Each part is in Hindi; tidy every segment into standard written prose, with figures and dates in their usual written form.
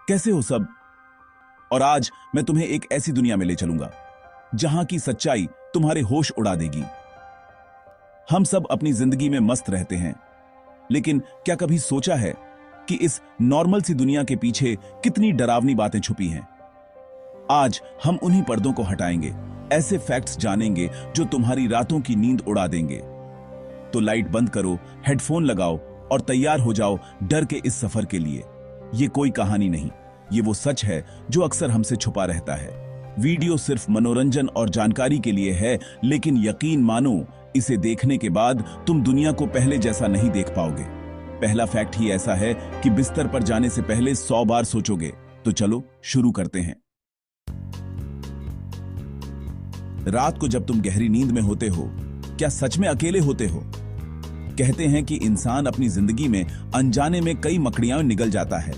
कैसे हो सब? और आज मैं तुम्हें एक ऐसी दुनिया में ले चलूंगा जहां की सच्चाई तुम्हारे होश उड़ा देगी। हम सब अपनी जिंदगी में मस्त रहते हैं, लेकिन क्या कभी सोचा है कि इस नॉर्मल सी दुनिया के पीछे कितनी डरावनी बातें छुपी हैं? आज हम उन्हीं पर्दों को हटाएंगे, ऐसे फैक्ट्स जानेंगे जो तुम्हारी रातों की नींद उड़ा देंगे। तो लाइट बंद करो, हेडफोन लगाओ और तैयार हो जाओ डर के इस सफर के लिए। ये कोई कहानी नहीं, ये वो सच है जो अक्सर हमसे छुपा रहता है। वीडियो सिर्फ मनोरंजन और जानकारी के लिए है, लेकिन यकीन मानो इसे देखने के बाद तुम दुनिया को पहले जैसा नहीं देख पाओगे। पहला फैक्ट ही ऐसा है कि बिस्तर पर जाने से पहले 100 बार सोचोगे। तो चलो शुरू करते हैं। रात को जब तुम गहरी नींद में होते हो, क्या सच में अकेले होते हो? कहते हैं कि इंसान अपनी जिंदगी में अनजाने में कई मकड़ियां निगल जाता है।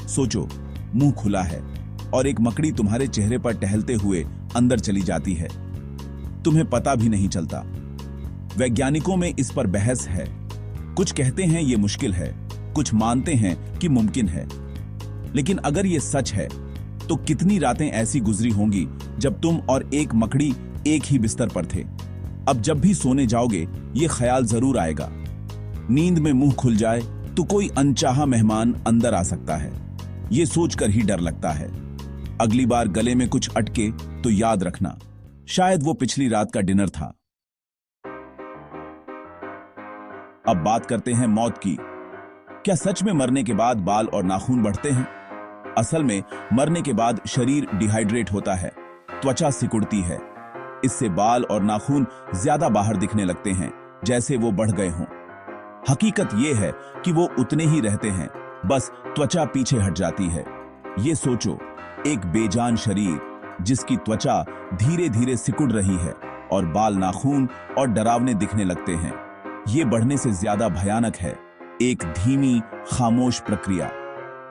सोचो, मुंह खुला है और एक मकड़ी तुम्हारे चेहरे पर टहलते हुए अंदर चली जाती है, तुम्हें पता भी नहीं चलता। वैज्ञानिकों में इस पर बहस है। कुछ कहते हैं ये मुश्किल है, कुछ मानते हैं कि मुमकिन है। लेकिन अगर ये सच है तो कितनी रातें ऐसी गुजरी होंगी जब तुम और एक मकड़ी एक ही बिस्तर पर थे। अब जब भी सोने जाओगे ये ख्याल जरूर आएगा, नींद में मुंह खुल जाए तो कोई अनचाहा मेहमान अंदर आ सकता है। ये सोचकर ही डर लगता है। अगली बार गले में कुछ अटके तो याद रखना, शायद वो पिछली रात का डिनर था। अब बात करते हैं मौत की। क्या सच में मरने के बाद बाल और नाखून बढ़ते हैं? असल में मरने के बाद शरीर डिहाइड्रेट होता है, त्वचा सिकुड़ती है। इससे बाल और नाखून ज्यादा बाहर दिखने लगते हैं, जैसे वो बढ़ गए हों। हकीकत यह है कि वो उतने ही रहते हैं, बस त्वचा पीछे हट जाती है। ये सोचो, एक बेजान शरीर जिसकी त्वचा धीरे धीरे सिकुड़ रही है और बाल, नाखून और डरावने दिखने लगते हैं। ये बढ़ने से ज्यादा भयानक है, एक धीमी खामोश प्रक्रिया।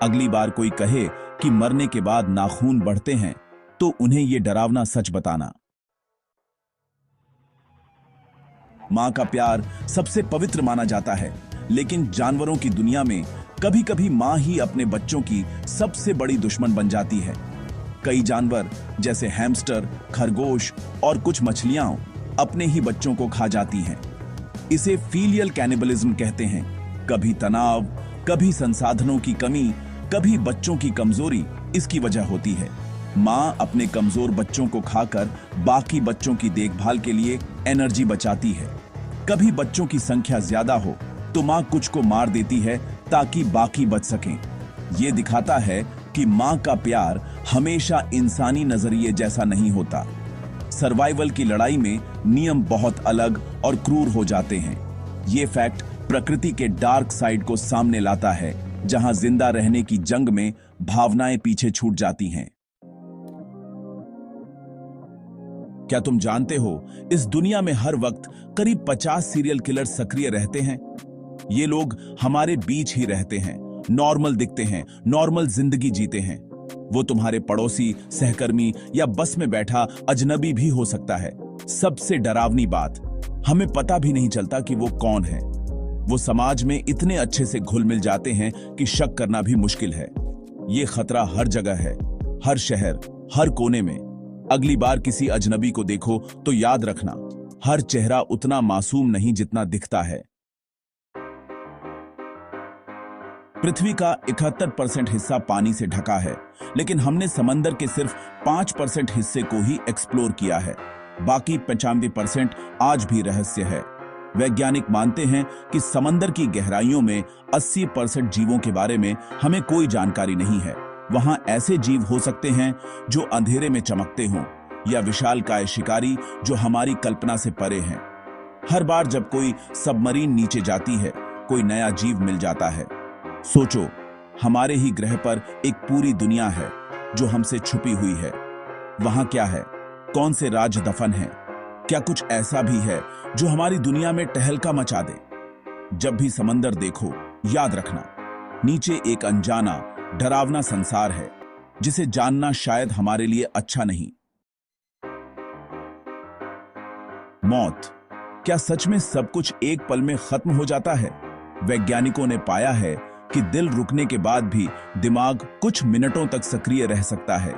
अगली बार कोई कहे कि मरने के बाद नाखून बढ़ते हैं तो उन्हें यह डरावना सच बताना। मां का प्यार सबसे पवित्र माना जाता है, लेकिन जानवरों की दुनिया में कभी कभी मां ही अपने बच्चों की सबसे बड़ी दुश्मन बन जाती है। कई जानवर जैसे हैमस्टर, खरगोश और कुछ मछलियां अपने ही बच्चों को खा जाती हैं। इसे फीलियल कैनिबलिज्म कहते हैं। कभी तनाव, कभी संसाधनों की कमी, कभी बच्चों की कमजोरी इसकी वजह होती है। मां अपने कमजोर बच्चों को खाकर बाकी बच्चों की देखभाल के लिए एनर्जी बचाती है। कभी बच्चों की संख्या ज्यादा हो तो मां कुछ को मार देती है ताकि बाकी बच सकें। यह दिखाता है कि मां का प्यार हमेशा इंसानी नजरिए जैसा नहीं होता। सर्वाइवल की लड़ाई में नियम बहुत अलग और क्रूर हो जाते हैं। यह फैक्ट प्रकृति के डार्क साइड को सामने लाता है, जहां जिंदा रहने की जंग में भावनाएं पीछे छूट जाती हैं। क्या तुम जानते हो, इस दुनिया में हर वक्त करीब 50 सीरियल किलर सक्रिय रहते हैं। ये लोग हमारे बीच ही रहते हैं, नॉर्मल दिखते हैं, नॉर्मल जिंदगी जीते हैं। वो तुम्हारे पड़ोसी, सहकर्मी या बस में बैठा अजनबी भी हो सकता है। सबसे डरावनी बात, हमें पता भी नहीं चलता कि वो कौन है। वो समाज में इतने अच्छे से घुल मिल जाते हैं कि शक करना भी मुश्किल है। ये खतरा हर जगह है, हर शहर, हर कोने में। अगली बार किसी अजनबी को देखो तो याद रखना, हर चेहरा उतना मासूम नहीं जितना दिखता है। पृथ्वी का 71% हिस्सा पानी से ढका है, लेकिन हमने समंदर के सिर्फ 5% हिस्से को ही एक्सप्लोर किया है। बाकी 95% आज भी रहस्य है। वैज्ञानिक मानते हैं कि समंदर की गहराइयों में 80% जीवों के बारे में हमें कोई जानकारी नहीं है। वहां ऐसे जीव हो सकते हैं जो अंधेरे में चमकते हों, या विशालकाय शिकारी जो हमारी कल्पना से परे हैं। हर बार जब कोई सबमरीन नीचे जाती है, कोई नया जीव मिल जाता है। सोचो, हमारे ही ग्रह पर एक पूरी दुनिया है जो हमसे छुपी हुई है। वहां क्या है? कौन से राज दफन हैं? क्या कुछ ऐसा भी है जो हमारी दुनिया में टहलका मचा दे? जब भी समंदर देखो, याद रखना, नीचे एक अनजाना, डरावना संसार है जिसे जानना शायद हमारे लिए अच्छा नहीं। मौत, क्या सच में सब कुछ एक पल में खत्म हो जाता है? वैज्ञानिकों ने पाया है कि दिल रुकने के बाद भी दिमाग कुछ मिनटों तक सक्रिय रह सकता है।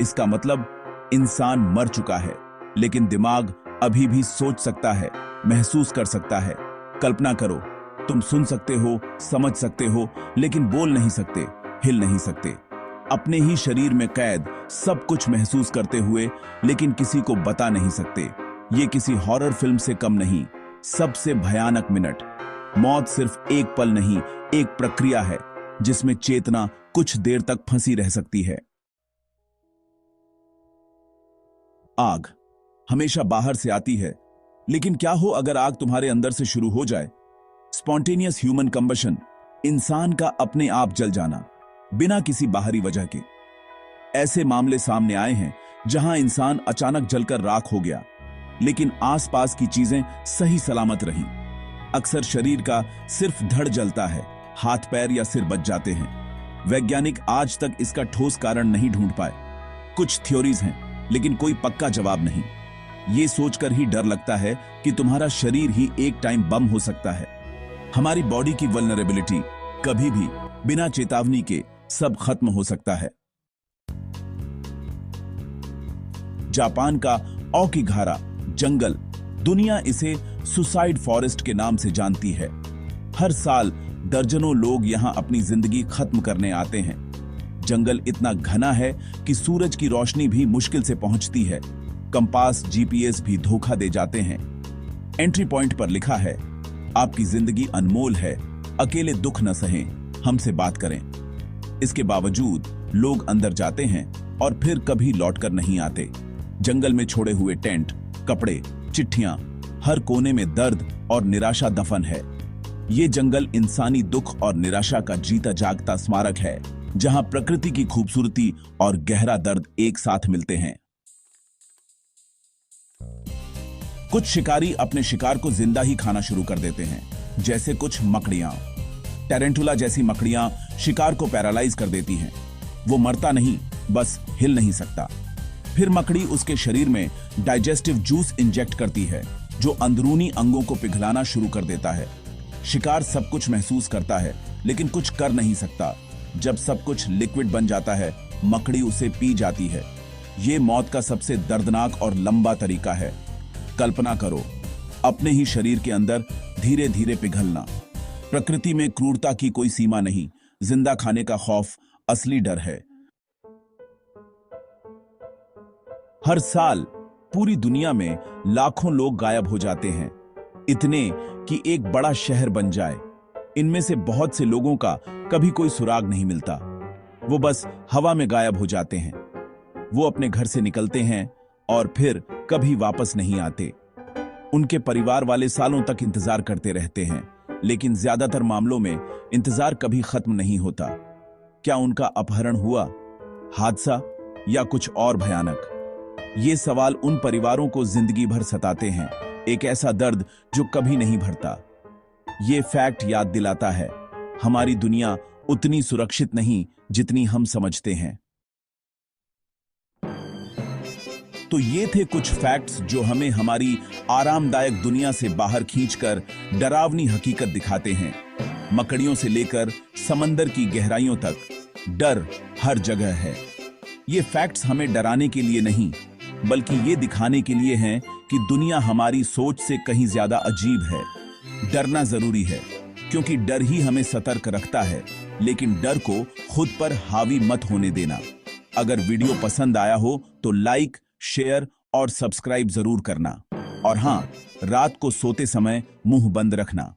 इसका मतलब इंसान मर चुका है, लेकिन दिमाग अभी भी सोच सकता है, महसूस कर सकता है। कल्पना करो, तुम सुन सकते हो, समझ सकते हो, लेकिन बोल नहीं सकते, हिल नहीं सकते। अपने ही शरीर में कैद, सब कुछ महसूस करते हुए, लेकिन किसी को बता नहीं सकते। ये किसी हॉरर फिल्म से कम नहीं। सबसे भयानक मिनट। मौत सिर्फ एक पल नहीं, एक प्रक्रिया है जिसमें चेतना कुछ देर तक फंसी रह सकती है। आग हमेशा बाहर से आती है, लेकिन क्या हो अगर आग तुम्हारे अंदर से शुरू हो जाए? स्पॉन्टेनियस ह्यूमन कंबशन, इंसान का अपने आप जल जाना बिना किसी बाहरी वजह के। ऐसे मामले सामने आए हैं जहां इंसान अचानक जलकर राख हो गया, लेकिन आसपास की चीजें सही सलामत रहीं। अक्सर शरीर का सिर्फ धड़ जलता है, हाथ पैर या सिर बच जाते हैं। वैज्ञानिक आज तक इसका ठोस कारण नहीं ढूंढ पाए। कुछ थ्योरीज हैं, लेकिन कोई पक्का जवाब नहीं। ये सोचकर ही डर लगता है कि तुम्हारा शरीर ही एक टाइम बम हो सकता है। हमारी बॉडी की वल्नरेबिलिटी कभी भी बिना चेतावनी के सब खत्म हो सकता है। जापान का ओकिगारा जंगल, दुनिया इसे सुसाइड फॉरेस्ट के नाम से जानती है। हर साल दर्जनों लोग यहां अपनी जिंदगी खत्म करने आते हैं। जंगल इतना घना है कि सूरज की रोशनी भी मुश्किल से पहुंचती है। कंपास, जीपीएस भी धोखा दे जाते हैं। एंट्री पॉइंट पर लिखा है, आपकी जिंदगी अनमोल है, अकेले दुख न सहें, हमसे बात करें। इसके बावजूद लोग अंदर जाते हैं और फिर कभी लौटकर नहीं आते। जंगल में छोड़े हुए टेंट, कपड़े, चिट्ठियां, हर कोने में दर्द और निराशा दफन है। ये जंगल इंसानी दुख और निराशा का जीता जागता स्मारक है, जहां प्रकृति की खूबसूरती और गहरा दर्द एक साथ मिलते हैं। कुछ शिकारी अपने शिकार को जिंदा ही खाना शुरू कर देते हैं, जैसे कुछ मकड़ियां। टेरेंटुला जैसी मकड़ियां शिकार को पैरालाइज कर देती हैं। वो मरता नहीं, बस हिल नहीं सकता। फिर मकड़ी उसके शरीर में डाइजेस्टिव जूस इंजेक्ट करती है, जो अंदरूनी अंगों को पिघलाना शुरू कर देता है। शिकार सब कुछ महसूस करता है, लेकिन कुछ कर नहीं सकता। जब सब कुछ लिक्विड बन जाता है, मकड़ी उसे पी जाती है। ये मौत का सबसे दर्दनाक और लंबा तरीका है। कल्पना करो, अपने ही शरीर के अंदर धीरे धीरे पिघलना। प्रकृति में क्रूरता की कोई सीमा नहीं। जिंदा खाने का खौफ असली डर है। हर साल पूरी दुनिया में लाखों लोग गायब हो जाते हैं, इतने कि एक बड़ा शहर बन जाए। इनमें से बहुत से लोगों का कभी कोई सुराग नहीं मिलता। वो बस हवा में गायब हो जाते हैं। वो अपने घर से निकलते हैं और फिर कभी वापस नहीं आते। उनके परिवार वाले सालों तक इंतजार करते रहते हैं, लेकिन ज्यादातर मामलों में इंतजार कभी खत्म नहीं होता। क्या उनका अपहरण हुआ, हादसा या कुछ और भयानक? ये सवाल उन परिवारों को जिंदगी भर सताते हैं, एक ऐसा दर्द जो कभी नहीं भरता। ये फैक्ट याद दिलाता है, हमारी दुनिया उतनी सुरक्षित नहीं जितनी हम समझते हैं। तो ये थे कुछ फैक्ट्स जो हमें हमारी आरामदायक दुनिया से बाहर खींचकर डरावनी हकीकत दिखाते हैं। मकड़ियों से लेकर समंदर की गहराइयों तक डर हर जगह है। ये फैक्ट्स हमें डराने के लिए नहीं, बल्कि ये दिखाने के लिए हैं कि दुनिया हमारी सोच से कहीं ज्यादा अजीब है। डरना जरूरी है, क्योंकि डर ही हमें सतर्क रखता है, लेकिन डर को खुद पर हावी मत होने देना। अगर वीडियो पसंद आया हो तो लाइक, शेयर और सब्सक्राइब जरूर करना। और हां, रात को सोते समय मुंह बंद रखना।